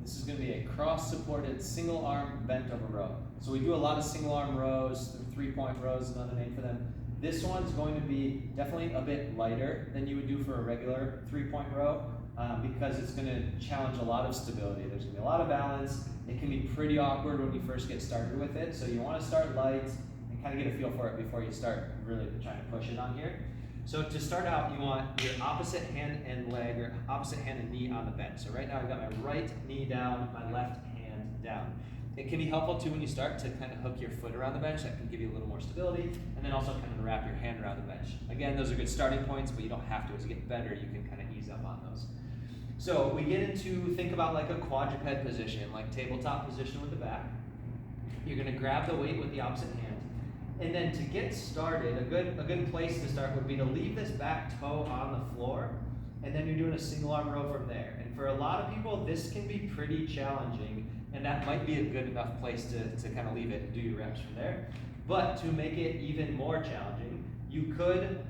This is going to be a cross-supported single arm bent over row. So we do a lot of single arm rows, 3-point rows is another name for them. This one's going to be definitely a bit lighter than you would do for a regular 3-point row because it's going to challenge a lot of stability. There's going to be a lot of balance. It can be pretty awkward when you first get started with it. So you want to start light and kind of get a feel for it before you start really trying to push it on here. So to start out, you want your opposite hand and leg, or opposite hand and knee on the bench. So right now I've got my right knee down, my left hand down. It can be helpful too when you start to kind of hook your foot around the bench. That can give you a little more stability, and then also kind of wrap your hand around the bench. Again, those are good starting points, but you don't have to. As you get better, you can kind of ease up on those. So we get into, think about like a quadruped position, like tabletop position with the back. You're going to grab the weight with the opposite hand. And then to get started, a good place to start would be to leave this back toe on the floor, and then you're doing a single arm row from there. And for a lot of people, this can be pretty challenging, and that might be a good enough place to kind of leave it and do your reps from there. But to make it even more challenging, you could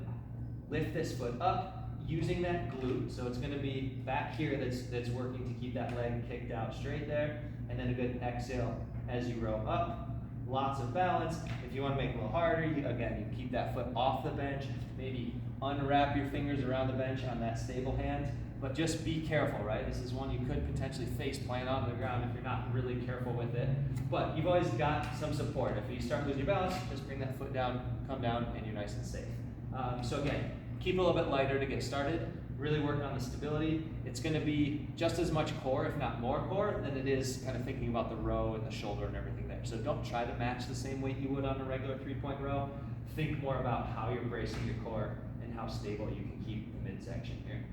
lift this foot up using that glute. So it's going to be back here that's working to keep that leg kicked out straight there, and then a good exhale as you row up. Lots of balance. If you want to make it a little harder, you keep that foot off the bench, maybe unwrap your fingers around the bench on that stable hand, but just be careful, right? This is one you could potentially face plant on the ground if you're not really careful with it, but you've always got some support. If you start losing your balance, just bring that foot down, come down, and you're nice and safe. So again, keep it a little bit lighter to get started. Really work on the stability. It's going to be just as much core, if not more core, than it is kind of thinking about the row and the shoulder and everything there. So don't try to match the same weight you would on a regular 3-point row. Think more about how you're bracing your core and how stable you can keep the midsection here.